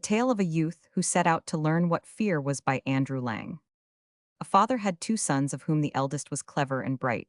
Tale of a Youth Who Set Out to Learn What Fear Was by Andrew Lang. A father had two sons, of whom the eldest was clever and bright,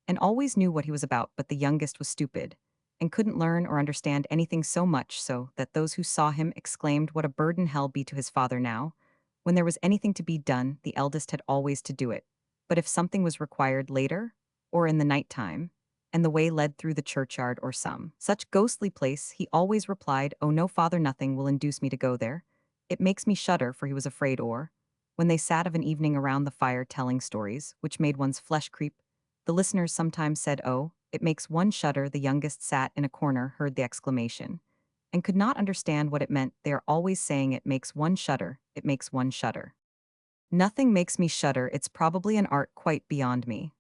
and always knew what he was about, but the youngest was stupid, and couldn't learn or understand anything, so much so that those who saw him exclaimed what a burden hell be to his father now. When there was anything to be done, the eldest had always to do it. But if something was required later, or in the night time, and the way led through the churchyard or some such ghostly place, he always replied, "Oh no, father, nothing will induce me to go there. It makes me shudder," for he was afraid. Or, when they sat of an evening around the fire telling stories, which made one's flesh creep, the listeners sometimes said, "Oh, it makes one shudder." The youngest sat in a corner, heard the exclamation, and could not understand what it meant. They are always saying, "It makes one shudder, it makes one shudder." Nothing makes me shudder, it's probably an art quite beyond me.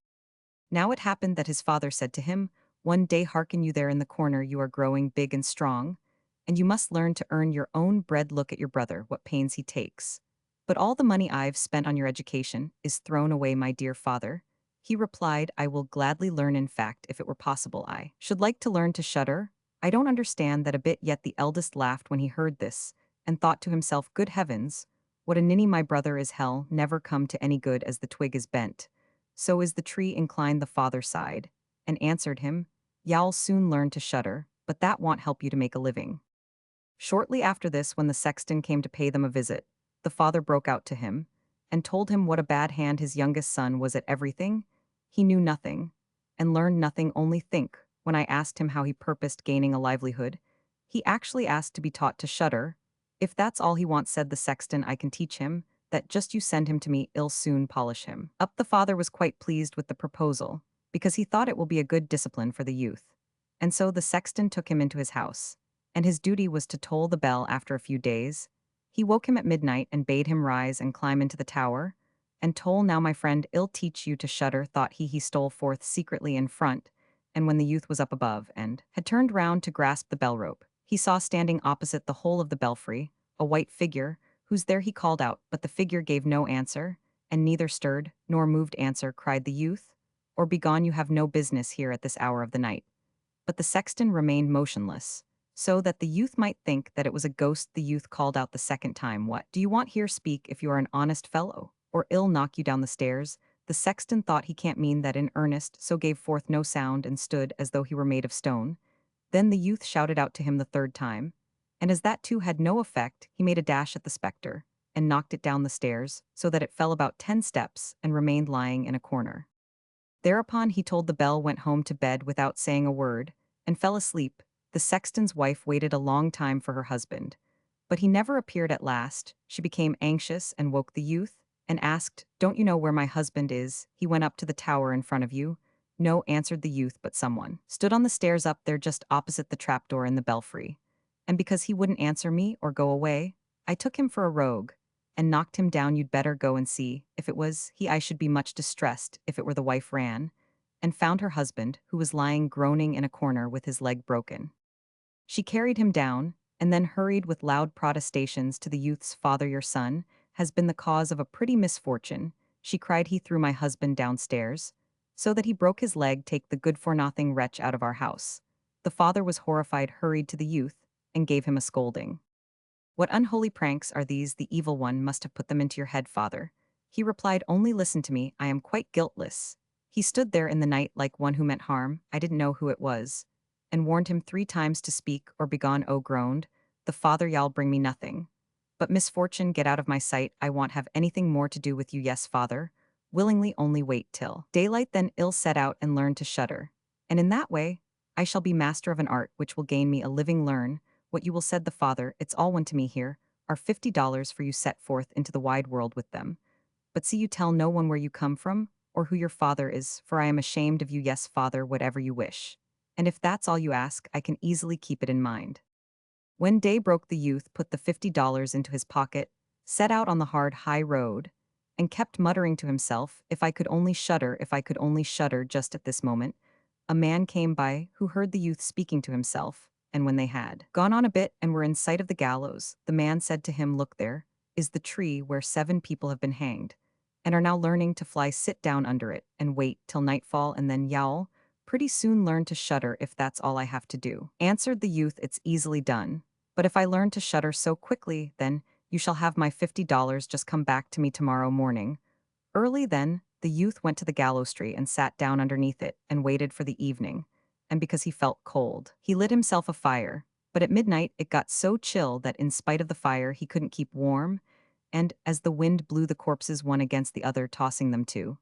Now it happened that his father said to him, "One day, hearken you there in the corner, you are growing big and strong, and you must learn to earn your own bread. Look at your brother, what pains he takes. But all the money I've spent on your education is thrown away, my dear father." He replied, "I will gladly learn. In fact, if it were possible, I should like to learn to shudder. I don't understand that a bit." Yet the eldest laughed when he heard this, and thought to himself, "Good heavens, what a ninny my brother is! Hell never come to any good. As the twig is bent, so is the tree inclined." The father sighed, and answered him, "You'll soon learn to shudder, but that won't help you to make a living." Shortly after this, when the sexton came to pay them a visit, the father broke out to him, and told him what a bad hand his youngest son was at everything. He knew nothing, and learned nothing. Only think, when I asked him how he purposed gaining a livelihood, he actually asked to be taught to shudder. "If that's all he wants," said the sexton, "I can teach him that. Just you send him to me, I'll soon polish him up." The father was quite pleased with the proposal, because he thought it will be a good discipline for the youth. And so the sexton took him into his house, and his duty was to toll the bell after a few days. He woke him at midnight and bade him rise and climb into the tower, and toll. "Now, my friend, I'll teach you to shudder," thought he. He stole forth secretly in front, and when the youth was up above and had turned round to grasp the bell rope, he saw standing opposite the hole of the belfry a white figure. "Who's there?" he called out, but the figure gave no answer, and neither stirred nor moved. "Answer," cried the youth, "or begone, you have no business here at this hour of the night." But the sexton remained motionless, so that the youth might think that it was a ghost. The youth called out the second time, "What do you want here? Speak, if you are an honest fellow, or I'll knock you down the stairs." The sexton thought he can't mean that in earnest, so gave forth no sound and stood as though he were made of stone. Then the youth shouted out to him the third time, and as that too had no effect, he made a dash at the spectre, and knocked it down the stairs, so that it fell about 10 steps and remained lying in a corner. Thereupon he told the bell, went home to bed without saying a word, and fell asleep. The sexton's wife waited a long time for her husband, but he never appeared. At last, she became anxious and woke the youth, and asked, "Don't you know where my husband is? He went up to the tower in front of you." "No," answered the youth, "but someone stood on the stairs up there just opposite the trapdoor in the belfry. And because he wouldn't answer me or go away, I took him for a rogue and knocked him down. You'd better go and see. If it was he, I should be much distressed. If it were the wife." Ran and found her husband, who was lying groaning in a corner with his leg broken. She carried him down, and then hurried with loud protestations to the youth's father. "Your son has been the cause of a pretty misfortune," she cried. "He threw my husband downstairs, so that he broke his leg. Take the good-for-nothing wretch out of our house." The father was horrified, hurried to the youth, and gave him a scolding. "What unholy pranks are these? The evil one must have put them into your head, father." He replied, "Only listen to me, I am quite guiltless." He stood there in the night like one who meant harm, I didn't know who it was, and warned him 3 times to speak or begone. "Oh," groaned the father, "y'all bring me nothing but misfortune. Get out of my sight, I won't have anything more to do with you." "Yes, father, willingly, only wait till daylight, then I'll set out and learn to shudder. And in that way, I shall be master of an art which will gain me a living." "Learn what you will," said the father, "it's all one to me. Here are $50 for you. Set forth into the wide world with them. But see you tell no one where you come from, or who your father is, for I am ashamed of you." "Yes, father, whatever you wish. And if that's all you ask, I can easily keep it in mind." When day broke, the youth put the $50 into his pocket, set out on the hard high road, and kept muttering to himself, "If I could only shudder, if I could only shudder." Just at this moment, a man came by who heard the youth speaking to himself, and when they had gone on a bit and were in sight of the gallows, the man said to him, "Look, there is the tree where 7 people have been hanged, and are now learning to fly. Sit down under it, and wait till nightfall, and then you'll pretty soon learn to shudder. If that's all I have to do," answered the youth, "it's easily done. But if I learn to shudder so quickly, then you shall have my $50. Just come back to me tomorrow morning. Early then, the youth went to the gallows tree and sat down underneath it and waited for the evening. And because he felt cold, he lit himself a fire. But at midnight it got so chill that in spite of the fire he couldn't keep warm, and as the wind blew the corpses one against the other, tossing them to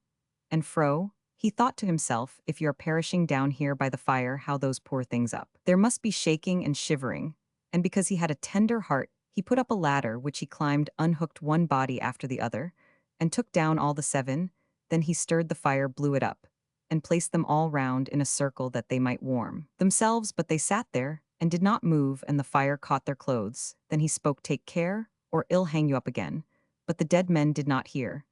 and fro, he thought to himself, if you're perishing down here by the fire, how those poor things up. There must be shaking and shivering. And because he had a tender heart, he put up a ladder which he climbed, unhooked one body after the other, and took down all the seven. Then he stirred the fire, blew it up, and placed them all round in a circle that they might warm themselves, but they sat there and did not move, and the fire caught their clothes. Then he spoke, take care, or ill hang you up again. But the dead men did not hear,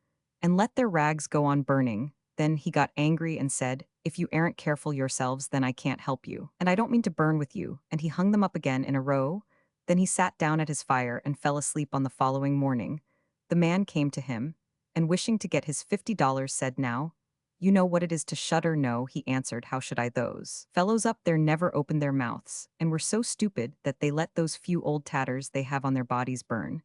and let their rags go on burning. Then he got angry and said, if you aren't careful yourselves, then I can't help you, and I don't mean to burn with you. And he hung them up again in a row. Then he sat down at his fire and fell asleep. On the following morning, the man came to him, and wishing to get his $50, said, now, you know what it is to shudder. No, he answered, how should I? Those fellows up there never opened their mouths, and were so stupid that they let those few old tatters they have on their bodies burn.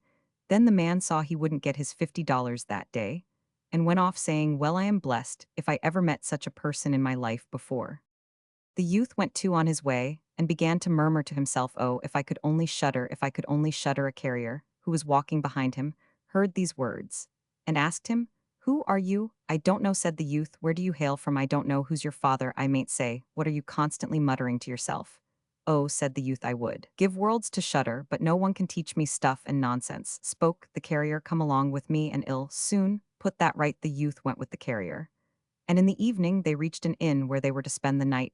Then the man saw he wouldn't get his $50 that day, and went off saying, well, I am blessed if I ever met such a person in my life before. The youth went too on his way, and began to murmur to himself, oh, if I could only shudder, if I could only shudder. A carrier, who was walking behind him, heard these words, and asked him, who are you? I don't know, said the youth. Where do you hail from? I don't know. Who's your father? I mayn't say. What are you constantly muttering to yourself? Oh, said the youth, I would give worlds to shudder, but no one can teach me stuff and nonsense. Spoke the carrier, come along with me and ill soon put that right. The youth went with the carrier, and in the evening they reached an inn where they were to spend the night.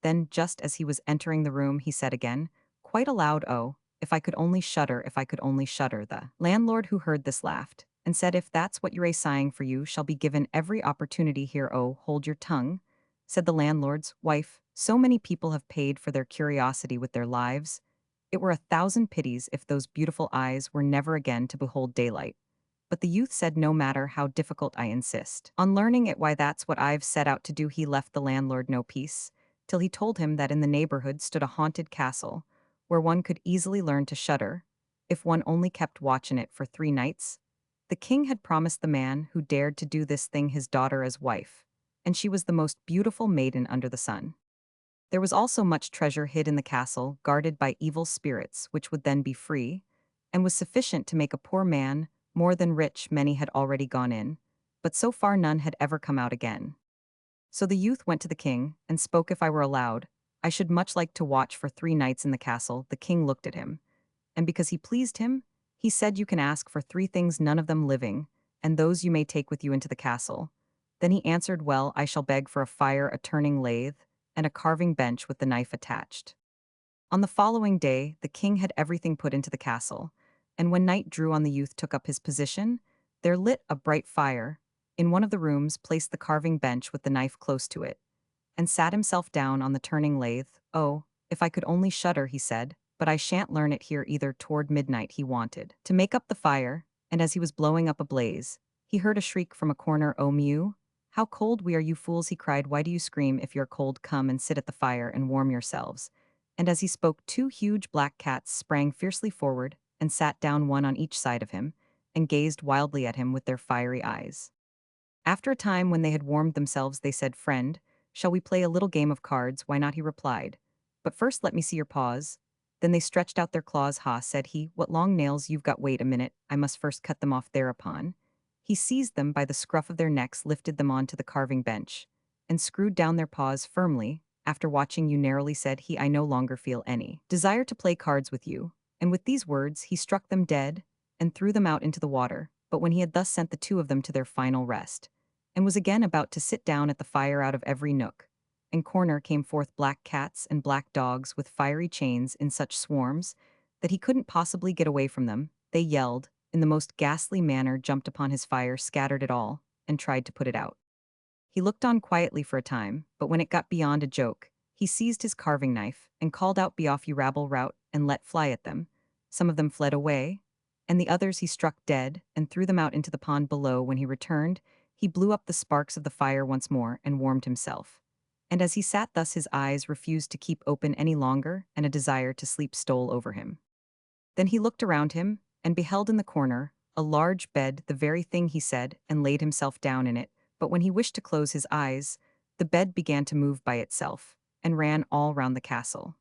Then, just as he was entering the room, he said again, quite aloud, oh, if I could only shudder, if I could only shudder. The landlord, who heard this, laughed, and said, if that's what you're sighing for, you shall be given every opportunity here. Oh, hold your tongue, said the landlord's wife. So many people have paid for their curiosity with their lives. It were 1,000 pities if those beautiful eyes were never again to behold daylight. But the youth said, no matter how difficult, I insist on learning it. Why, that's what I've set out to do. He left the landlord no peace, till he told him that in the neighborhood stood a haunted castle, where one could easily learn to shudder, if one only kept watch in it for 3 nights. The king had promised the man who dared to do this thing his daughter as wife, and she was the most beautiful maiden under the sun. There was also much treasure hid in the castle, guarded by evil spirits, which would then be free, and was sufficient to make a poor man more than rich. Many had already gone in, but so far none had ever come out again. So the youth went to the king, and spoke, if I were allowed, I should much like to watch for 3 nights in the castle. The king looked at him, and because he pleased him, he said, you can ask for 3 things, none of them living, and those you may take with you into the castle. Then he answered, well, I shall beg for a fire, a turning lathe, and a carving bench with the knife attached. On the following day, the king had everything put into the castle, and when night drew on, the youth took up his position. There lit a bright fire in one of the rooms, placed the carving bench with the knife close to it, and sat himself down on the turning lathe. Oh, if I could only shudder, he said, but I shan't learn it here either. Toward midnight he wanted to make up the fire, and as he was blowing up a blaze, he heard a shriek from a corner. Oh, mew! How cold we are, you fools, he cried. Why do you scream? If you're cold, come and sit at the fire and warm yourselves. And as he spoke, 2 huge black cats sprang fiercely forward and sat down, one on each side of him, and gazed wildly at him with their fiery eyes. After a time, when they had warmed themselves, they said, friend, shall we play a little game of cards? Why not, he replied. But first let me see your paws. Then they stretched out their claws. Ha, said he, what long nails you've got. Wait a minute, I must first cut them off. Thereupon he seized them by the scruff of their necks, lifted them on to the carving bench, and screwed down their paws firmly. After watching you narrowly, said he, I no longer feel any desire to play cards with you. And with these words he struck them dead, and threw them out into the water. But when he had thus sent the 2 of them to their final rest, and was again about to sit down at the fire, out of every nook and corner came forth black cats and black dogs with fiery chains in such swarms that he couldn't possibly get away from them. They yelled in the most ghastly manner, jumped upon his fire, scattered it all, and tried to put it out. He looked on quietly for a time, but when it got beyond a joke, he seized his carving knife and called out, be off, you rabble rout, and let fly at them. Some of them fled away, and the others he struck dead and threw them out into the pond below. When he returned, he blew up the sparks of the fire once more and warmed himself. And as he sat thus, his eyes refused to keep open any longer, and a desire to sleep stole over him. Then he looked around him, and beheld in the corner a large bed, the very thing he said, and laid himself down in it. But when he wished to close his eyes, the bed began to move by itself, and ran all round the castle.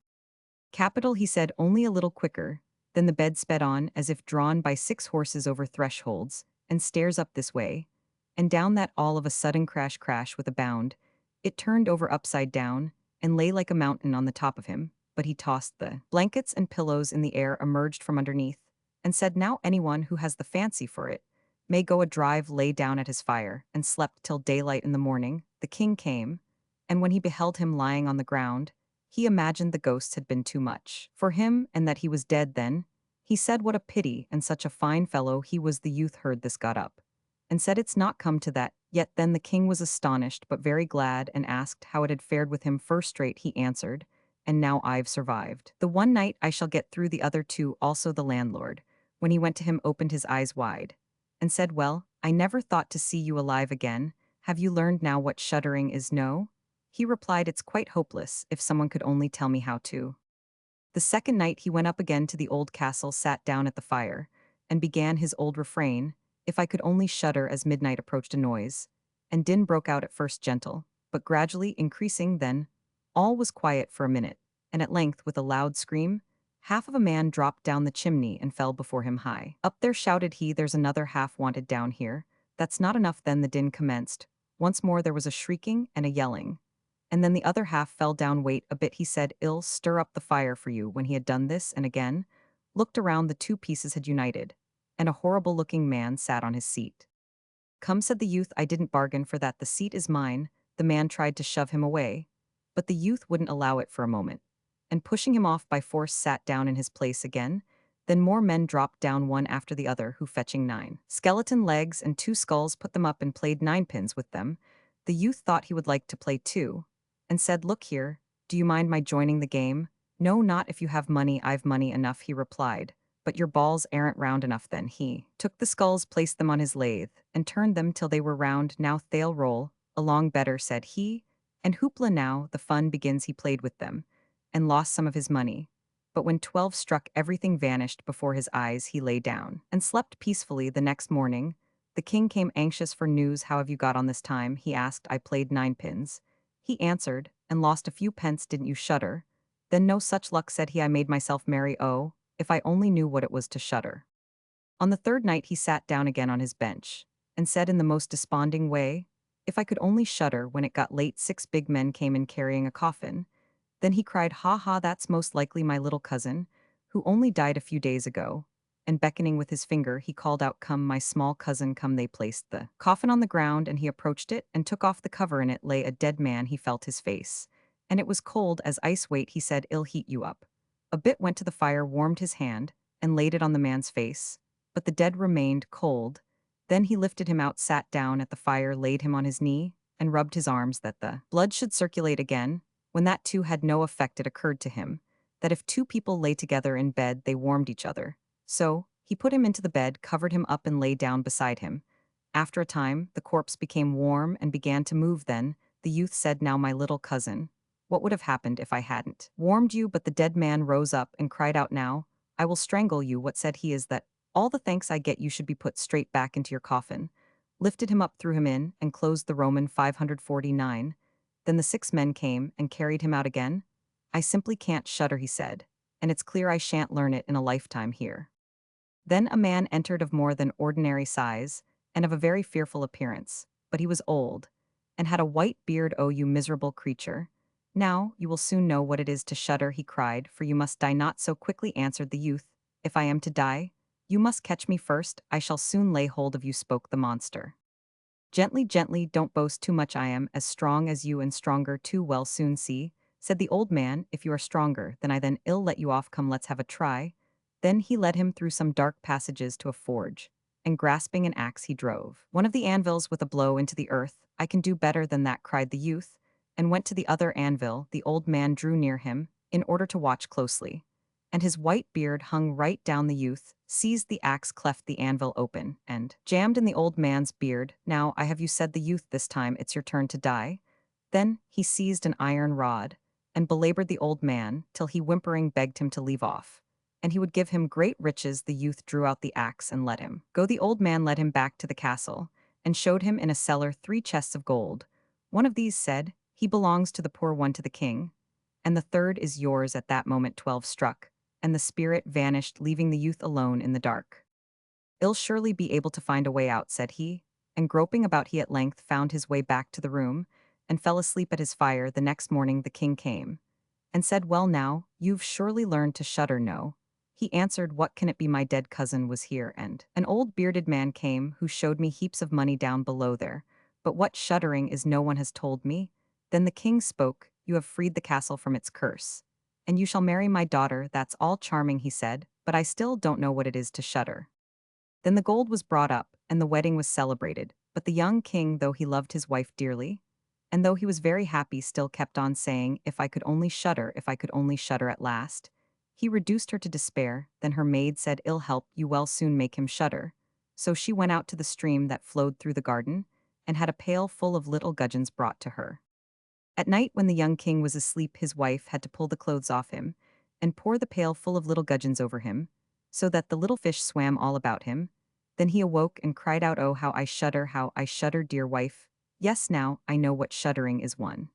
Capital, he said, only a little quicker. Then the bed sped on, as if drawn by 6 horses over thresholds, and stairs up this way, and down that all of a sudden crash crash with a bound. It turned over upside down, and lay like a mountain on the top of him, but he tossed the blankets and pillows in the air, emerged from underneath, and said, now anyone who has the fancy for it may go a drive, lay down at his fire, and slept till daylight in the morning. The king came, and when he beheld him lying on the ground, he imagined the ghosts had been too much for him, and that he was dead then. He said what a pity, and such a fine fellow he was. The youth heard this, got up, and said it's not come to that yet. Then the king was astonished, but very glad, and asked how it had fared with him. First straight, he answered, and now I've survived the one night, I shall get through the other two also. The landlord, when he went to him, opened his eyes wide, and said, well, I never thought to see you alive again. Have you learned now what shuddering is? No? He replied, it's quite hopeless, if someone could only tell me how to. The second night he went up again to the old castle, sat down at the fire, and began his old refrain, if I could only shudder. As midnight approached, a noise and din broke out, at first gentle, but gradually increasing. Then all was quiet for a minute, and at length, with a loud scream, half of a man dropped down the chimney and fell before him. High up there, shouted he, there's another half wanted down here. That's not enough. Then the din commenced. Once more there was a shrieking and a yelling, and then the other half fell down. Wait a bit, he said, I'll stir up the fire for you. When he had done this, and again looked around, the two pieces had united, and a horrible-looking man sat on his seat. Come, said the youth, I didn't bargain for that. The seat is mine. The man tried to shove him away, but the youth wouldn't allow it for a moment, and pushing him off by force, sat down in his place again. Then more men dropped down, one after the other, who, fetching 9 skeleton legs and 2 skulls, put them up and played ninepins with them. The youth thought he would like to play too, and said, look here, do you mind my joining the game? No, not if you have money. I've money enough, he replied, but your balls aren't round enough. Then he took the skulls, placed them on his lathe, and turned them till they were round. Now they'll roll along better, said he, and hoopla, now the fun begins. He played with them, and lost some of his money, but when 12 struck, everything vanished before his eyes. He lay down and slept peacefully. The next morning the king came, anxious for news. How have you got on this time? He asked. I played ninepins, he answered, and lost a few pence. Didn't you shudder? Then no such luck, said he. I made myself merry. Oh, if I only knew what it was to shudder. On the third night he sat down again on his bench, and said in the most desponding way, if I could only shudder. When it got late, 6 big men came in carrying a coffin. Then he cried, ha ha, that's most likely my little cousin, who only died a few days ago. And beckoning with his finger, he called out, come, my small cousin, come. They placed the coffin on the ground, and he approached it, and took off the cover. In it lay a dead man. He felt his face, and it was cold as ice. Wait, he said, I'll heat you up a bit. Went to the fire, warmed his hand, and laid it on the man's face, but the dead remained cold. Then he lifted him out, sat down at the fire, laid him on his knee, and rubbed his arms that the blood should circulate again. When that too had no effect, it occurred to him that if 2 people lay together in bed, they warmed each other. So he put him into the bed, covered him up, and lay down beside him. After a time, the corpse became warm and began to move. Then the youth said, now, my little cousin, what would have happened if I hadn't warmed you? But the dead man rose up and cried out, now, I will strangle you. What, said he, is that all the thanks I get you should be put straight back into your coffin. Lifted him up, threw him in, and closed the Roman 549. Then the 6 men came and carried him out again. I simply can't shudder, he said, and it's clear I shan't learn it in a lifetime here. Then a man entered, of more than ordinary size, and of a very fearful appearance, but he was old, and had a white beard. Oh, you miserable creature! Now you will soon know what it is to shudder, he cried, for you must die. Not so quickly, answered the youth. If I am to die, you must catch me first. I shall soon lay hold of you, spoke the monster. Gently, gently, don't boast too much. I am as strong as you, and stronger too. Well, soon see, said the old man. If you are stronger than I, then I'll let you off. Come, let's have a try. Then he led him through some dark passages to a forge, and grasping an axe, he drove one of the anvils with a blow into the earth. I can do better than that, cried the youth, and went to the other anvil. The old man drew near him, in order to watch closely, and his white beard hung right down. The youth seized the axe, cleft the anvil open, and jammed in the old man's beard. Now I have you, said the youth, this time it's your turn to die. Then he seized an iron rod, and belabored the old man till he, whimpering, begged him to leave off. and he would give him great riches. The youth drew out the axe and let him go. The old man led him back to the castle, and showed him in a cellar 3 chests of gold. One of these said, "He belongs to the poor one to the king," and the third is yours. At that moment 12 struck, and the spirit vanished, leaving the youth alone in the dark. "I'll surely be able to find a way out," said he, and groping about he at length found his way back to the room, and fell asleep at his fire. The next morning the king came, and said, "Well now, you've surely learned to shudder, no?" He answered, "What can it be? My dead cousin was here, and an old bearded man came, who showed me heaps of money down below there. But what shuddering is no one has told me." Then the king spoke, "You have freed the castle from its curse, and you shall marry my daughter. That's all charming," he said, "but I still don't know what it is to shudder." Then the gold was brought up, and the wedding was celebrated. But the young king, though he loved his wife dearly, and though he was very happy, still kept on saying, "If I could only shudder, if I could only shudder." At last, he reduced her to despair. Then her maid said, "Ill help, you will soon make him shudder." So she went out to the stream that flowed through the garden, and had a pail full of little gudgeons brought to her. At night, when the young king was asleep, his wife had to pull the clothes off him, and pour the pail full of little gudgeons over him, so that the little fish swam all about him. Then he awoke and cried out, "Oh, how I shudder, how I shudder, dear wife. Yes, now I know what shuddering is." 1.